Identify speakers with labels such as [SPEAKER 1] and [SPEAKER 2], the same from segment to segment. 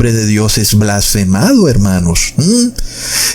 [SPEAKER 1] de Dios es blasfemado, hermanos.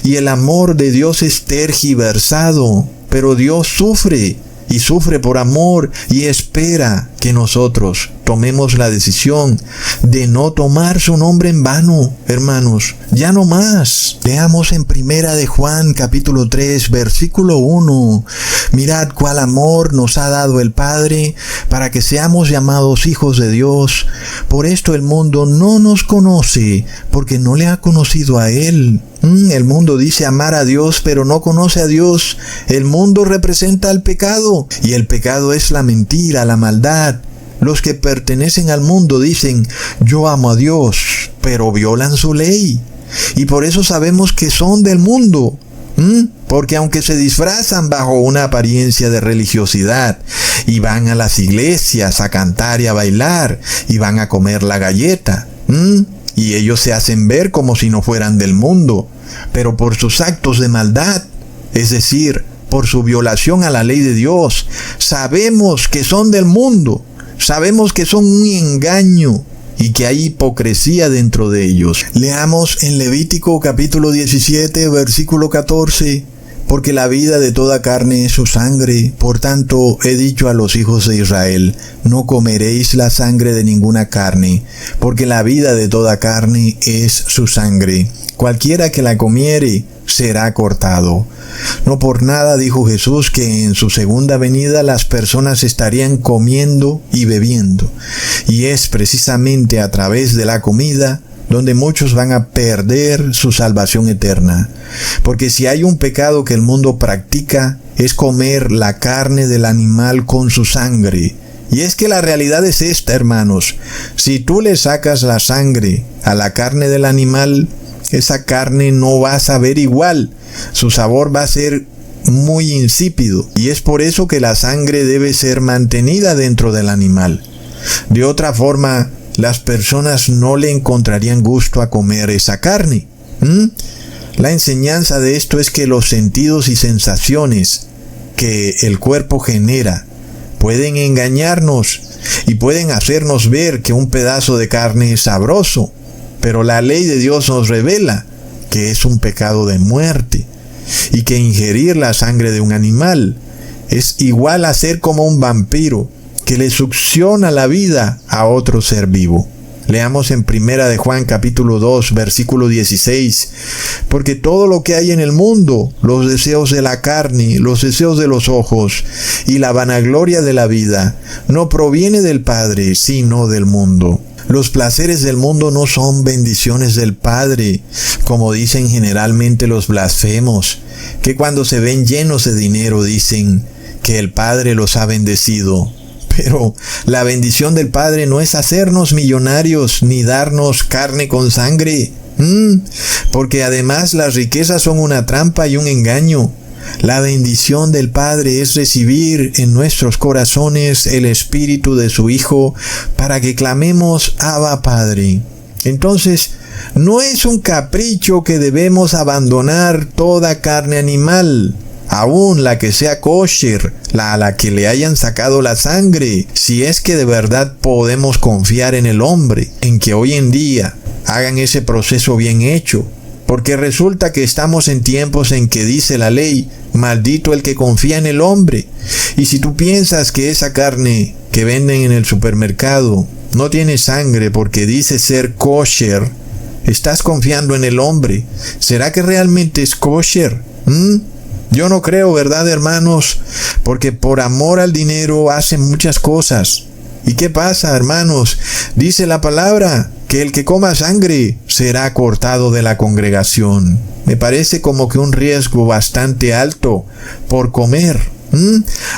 [SPEAKER 1] Y el amor de Dios es tergiversado, pero Dios sufre, y sufre por amor, y espera que nosotros tomemos la decisión de no tomar su nombre en vano, hermanos. Ya no más. Leamos en Primera de Juan, capítulo 3, versículo 1. Mirad cuál amor nos ha dado el Padre para que seamos llamados hijos de Dios. Por esto el mundo no nos conoce, porque no le ha conocido a Él. El mundo dice amar a Dios, pero no conoce a Dios. El mundo representa al pecado, y el pecado es la mentira, la maldad. Los que pertenecen al mundo dicen, yo amo a Dios, pero violan su ley. Y por eso sabemos que son del mundo. Porque aunque se disfrazan bajo una apariencia de religiosidad, y van a las iglesias a cantar y a bailar, y van a comer la galleta, y ellos se hacen ver como si no fueran del mundo, pero por sus actos de maldad, es decir, por su violación a la ley de Dios, sabemos que son del mundo. Sabemos que son un engaño y que hay hipocresía dentro de ellos. Leamos en Levítico capítulo 17, versículo 14. Porque la vida de toda carne es su sangre. Por tanto, he dicho a los hijos de Israel, no comeréis la sangre de ninguna carne, porque la vida de toda carne es su sangre. Cualquiera que la comiere será cortado. No por nada dijo Jesús que en su segunda venida las personas estarían comiendo y bebiendo. Y es precisamente a través de la comida donde muchos van a perder su salvación eterna. Porque si hay un pecado que el mundo practica, es comer la carne del animal con su sangre. Y es que la realidad es esta, hermanos. Si tú le sacas la sangre a la carne del animal, esa carne no va a saber igual. Su sabor va a ser muy insípido. Y es por eso que la sangre debe ser mantenida dentro del animal. De otra forma, las personas no le encontrarían gusto a comer esa carne. La enseñanza de esto es que los sentidos y sensaciones que el cuerpo genera pueden engañarnos y pueden hacernos ver que un pedazo de carne es sabroso, pero la ley de Dios nos revela que es un pecado de muerte y que ingerir la sangre de un animal es igual a ser como un vampiro que le succiona la vida a otro ser vivo. Leamos en Primera de Juan capítulo 2, versículo 16. Porque todo lo que hay en el mundo, los deseos de la carne, los deseos de los ojos y la vanagloria de la vida, no proviene del Padre, sino del mundo. Los placeres del mundo no son bendiciones del Padre, como dicen generalmente los blasfemos, que cuando se ven llenos de dinero dicen que el Padre los ha bendecido. Pero la bendición del Padre no es hacernos millonarios ni darnos carne con sangre, porque además las riquezas son una trampa y un engaño. La bendición del Padre es recibir en nuestros corazones el Espíritu de su Hijo para que clamemos Abba Padre. Entonces, no es un capricho que debemos abandonar toda carne animal, aún la que sea kosher, a la que le hayan sacado la sangre, si es que de verdad podemos confiar en el hombre, en que hoy en día hagan ese proceso bien hecho. Porque resulta que estamos en tiempos en que dice la ley, maldito el que confía en el hombre. Y si tú piensas que esa carne que venden en el supermercado no tiene sangre porque dice ser kosher, estás confiando en el hombre. ¿Será que realmente es kosher? Yo no creo, ¿verdad, hermanos? Porque por amor al dinero hacen muchas cosas. ¿Y qué pasa, hermanos? Dice la palabra que el que coma sangre será cortado de la congregación. Me parece como que un riesgo bastante alto por comer.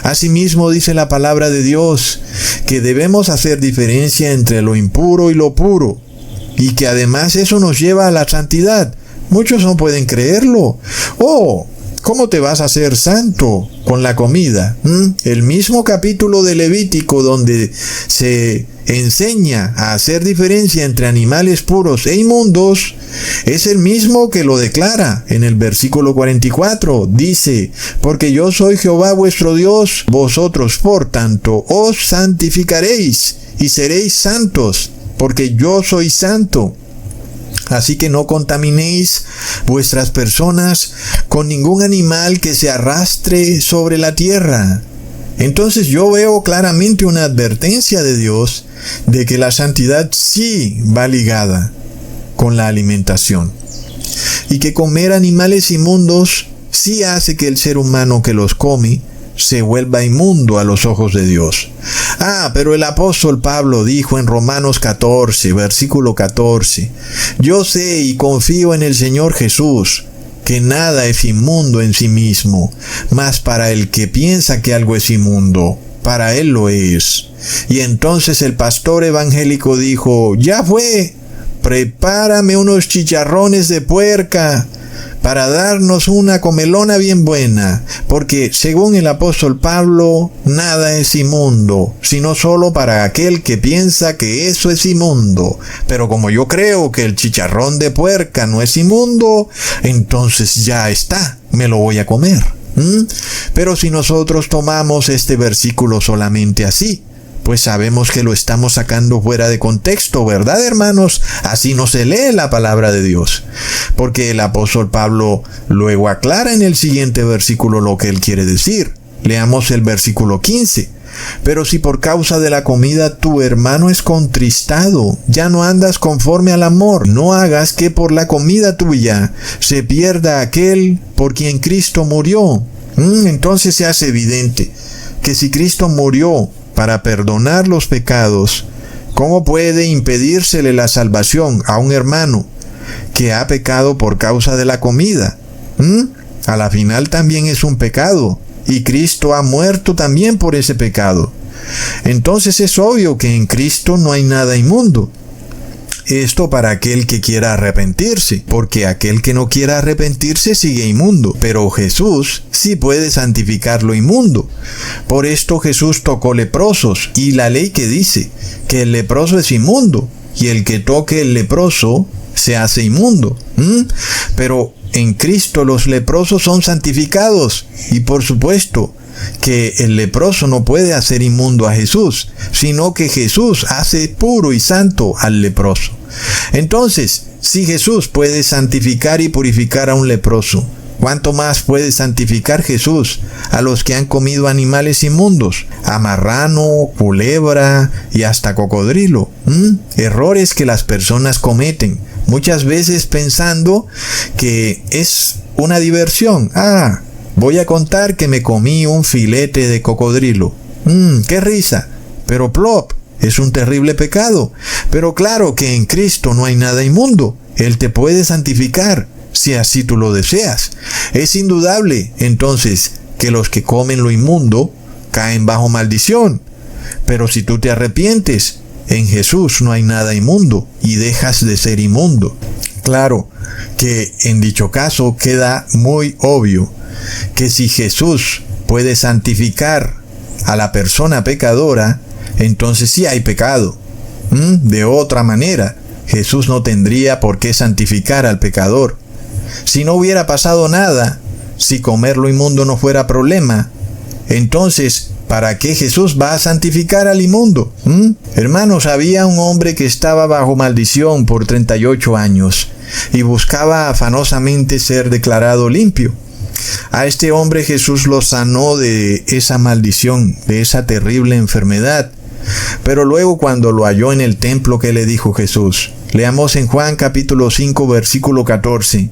[SPEAKER 1] Asimismo dice la palabra de Dios que debemos hacer diferencia entre lo impuro y lo puro, y que además eso nos lleva a la santidad. Muchos no pueden creerlo. ¿Cómo te vas a hacer santo con la comida? El mismo capítulo de Levítico donde se enseña a hacer diferencia entre animales puros e inmundos, es el mismo que lo declara en el versículo 44. Dice, porque yo soy Jehová vuestro Dios, vosotros por tanto os santificaréis y seréis santos, porque yo soy santo. Así que no contaminéis vuestras personas con ningún animal que se arrastre sobre la tierra. Entonces yo veo claramente una advertencia de Dios de que la santidad sí va ligada con la alimentación. Y que comer animales inmundos sí hace que el ser humano que los come se vuelva inmundo a los ojos de Dios. Pero el apóstol Pablo dijo en Romanos 14, versículo 14, yo sé y confío en el Señor Jesús, que nada es inmundo en sí mismo, mas para el que piensa que algo es inmundo, para él lo es. Y entonces el pastor evangélico dijo, ya fue, prepárame unos chicharrones de puerca para darnos una comelona bien buena, porque según el apóstol Pablo, nada es inmundo, sino solo para aquel que piensa que eso es inmundo. Pero como yo creo que el chicharrón de puerca no es inmundo, entonces ya está, me lo voy a comer. Pero si nosotros tomamos este versículo solamente así, pues sabemos que lo estamos sacando fuera de contexto, ¿verdad, hermanos? Así no se lee la palabra de Dios. Porque el apóstol Pablo luego aclara en el siguiente versículo lo que él quiere decir. Leamos el versículo 15. Pero si por causa de la comida tu hermano es contristado, ya no andas conforme al amor. No hagas que por la comida tuya se pierda aquel por quien Cristo murió. Entonces se hace evidente que si Cristo murió para perdonar los pecados, ¿cómo puede impedírsele la salvación a un hermano que ha pecado por causa de la comida? A la final también es un pecado, y Cristo ha muerto también por ese pecado. Entonces es obvio que en Cristo no hay nada inmundo. Esto para aquel que quiera arrepentirse, porque aquel que no quiera arrepentirse sigue inmundo, pero Jesús sí puede santificar lo inmundo. Por esto Jesús tocó leprosos, y la ley que dice que el leproso es inmundo, y el que toque el leproso se hace inmundo. Pero en Cristo los leprosos son santificados, y por supuesto que el leproso no puede hacer inmundo a Jesús, sino que Jesús hace puro y santo al leproso. Entonces, si Jesús puede santificar y purificar a un leproso, ¿cuánto más puede santificar Jesús a los que han comido animales inmundos? A marrano, culebra y hasta cocodrilo. Errores que las personas cometen, muchas veces pensando que es una diversión. Voy a contar que me comí un filete de cocodrilo. ¡Qué risa! Pero plop, es un terrible pecado. Pero claro que en Cristo no hay nada inmundo. Él te puede santificar, si así tú lo deseas. Es indudable, entonces, que los que comen lo inmundo caen bajo maldición. Pero si tú te arrepientes, en Jesús no hay nada inmundo y dejas de ser inmundo. Claro que en dicho caso queda muy obvio que si Jesús puede santificar a la persona pecadora, entonces sí hay pecado. De otra manera, Jesús no tendría por qué santificar al pecador. Si no hubiera pasado nada, si comer lo inmundo no fuera problema, entonces, ¿para qué Jesús va a santificar al inmundo? Hermanos, había un hombre que estaba bajo maldición por 38 años y buscaba afanosamente ser declarado limpio. A este hombre Jesús lo sanó de esa maldición, de esa terrible enfermedad. Pero luego cuando lo halló en el templo, ¿qué le dijo Jesús? Leamos en Juan capítulo 5 versículo 14.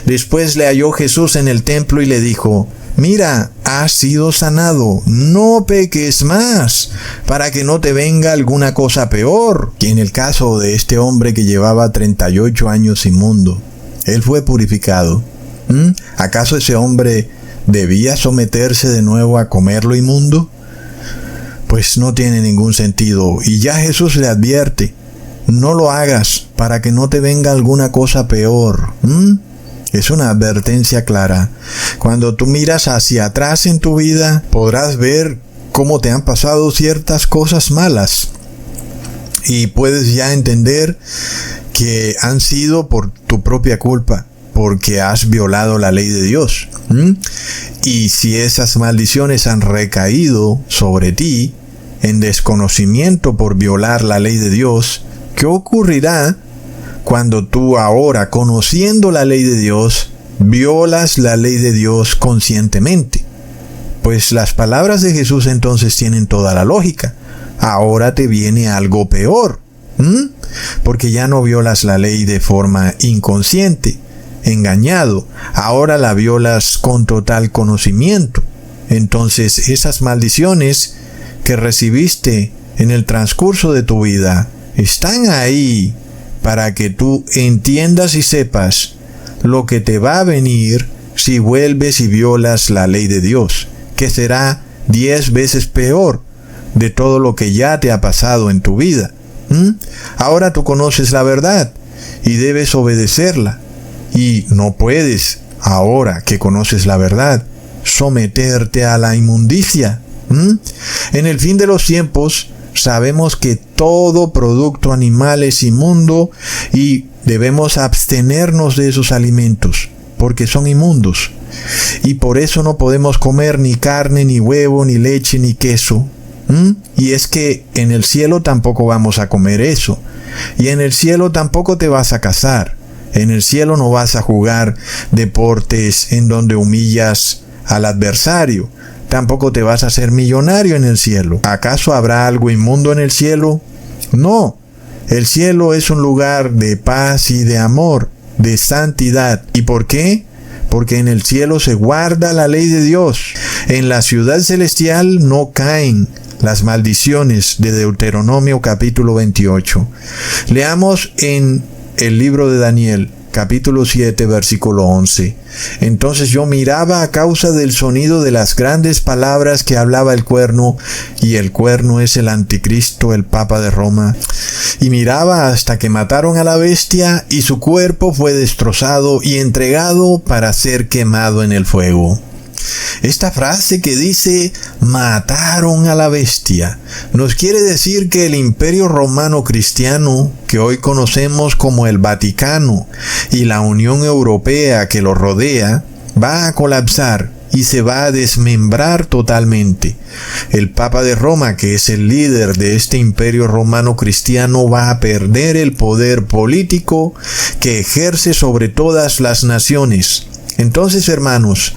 [SPEAKER 1] Después le halló Jesús en el templo y le dijo: mira, has sido sanado, no peques más, para que no te venga alguna cosa peor. Y en el caso de este hombre que llevaba 38 años inmundo, él fue purificado. ¿Acaso ese hombre debía someterse de nuevo a comer lo inmundo? Pues no tiene ningún sentido. Y ya Jesús le advierte: no lo hagas para que no te venga alguna cosa peor. Es una advertencia clara. Cuando tú miras hacia atrás en tu vida, podrás ver cómo te han pasado ciertas cosas malas. Y puedes ya entender que han sido por tu propia culpa, porque has violado la ley de Dios. Y si esas maldiciones han recaído sobre ti en desconocimiento por violar la ley de Dios, ¿qué ocurrirá cuando tú ahora, conociendo la ley de Dios, violas la ley de Dios conscientemente. Pues las palabras de Jesús entonces tienen toda la lógica. Ahora te viene algo peor, porque ya no violas la ley de forma inconsciente, engañado. Ahora la violas con total conocimiento. Entonces esas maldiciones que recibiste en el transcurso de tu vida están ahí para que tú entiendas y sepas lo que te va a venir si vuelves y violas la ley de Dios, que será 10 veces peor de todo lo que ya te ha pasado en tu vida. Ahora tú conoces la verdad y debes obedecerla. Y no puedes, ahora que conoces la verdad, someterte a la inmundicia. En el fin de los tiempos, sabemos que todo producto animal es inmundo y debemos abstenernos de esos alimentos, porque son inmundos. Y por eso no podemos comer ni carne, ni huevo, ni leche, ni queso. Y es que en el cielo tampoco vamos a comer eso. Y en el cielo tampoco te vas a casar. En el cielo no vas a jugar deportes en donde humillas al adversario. Tampoco te vas a hacer millonario en el cielo. ¿Acaso habrá algo inmundo en el cielo? No. El cielo es un lugar de paz y de amor, de santidad. ¿Y por qué? Porque en el cielo se guarda la ley de Dios. En la ciudad celestial no caen las maldiciones de Deuteronomio capítulo 28. Leamos en el libro de Daniel, capítulo 7, versículo 11. Entonces yo miraba a causa del sonido de las grandes palabras que hablaba el cuerno, y el cuerno es el anticristo, el papa de Roma. Y miraba hasta que mataron a la bestia, y su cuerpo fue destrozado y entregado para ser quemado en el fuego. Esta frase que dice mataron a la bestia nos quiere decir que el Imperio Romano Cristiano, que hoy conocemos como el Vaticano, y la Unión Europea que lo rodea, va a colapsar y se va a desmembrar totalmente. El Papa de Roma, que es el líder de este Imperio Romano Cristiano, va a perder el poder político que ejerce sobre todas las naciones. Entonces, hermanos,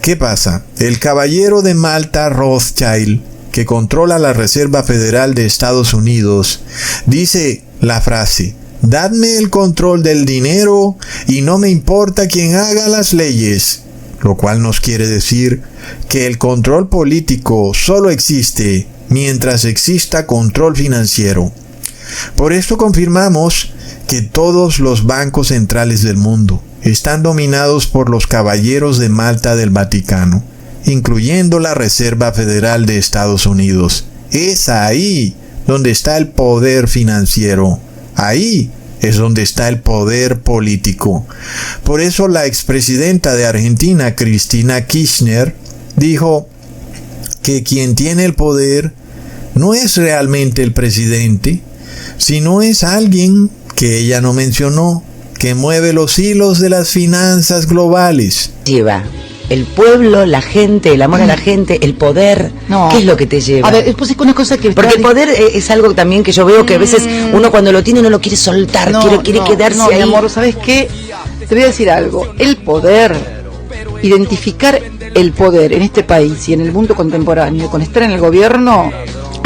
[SPEAKER 1] ¿qué pasa? El caballero de Malta, Rothschild, que controla la Reserva Federal de Estados Unidos, dice la frase: «Dadme el control del dinero y no me importa quién haga las leyes», lo cual nos quiere decir que el control político solo existe mientras exista control financiero. Por esto confirmamos que todos los bancos centrales del mundo están dominados por los caballeros de Malta del Vaticano, incluyendo la Reserva Federal de Estados Unidos. Es ahí donde está el poder financiero. Ahí es donde está el poder político. Por eso la expresidenta de Argentina, Cristina Kirchner, dijo que quien tiene el poder no es realmente el presidente, sino es alguien que ella no mencionó, que mueve los hilos de las finanzas globales.
[SPEAKER 2] Lleva el pueblo, la gente, el amor a la gente, el poder.
[SPEAKER 3] No.
[SPEAKER 2] ¿Qué es lo que te lleva?
[SPEAKER 3] A ver, después es una cosa que...
[SPEAKER 2] Porque el poder es algo también que yo veo que a veces uno cuando lo tiene no lo quiere soltar, quiere quedarse ahí.
[SPEAKER 3] Mi amor, ¿sabes qué? Te voy a decir algo. El poder, identificar el poder en este país y en el mundo contemporáneo con estar en el gobierno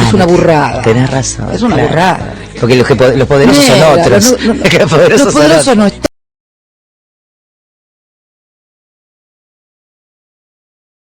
[SPEAKER 3] es una burrada.
[SPEAKER 2] Tenés razón.
[SPEAKER 3] Es una burrada.
[SPEAKER 2] Porque los poderosos son otros.
[SPEAKER 3] Los poderosos no están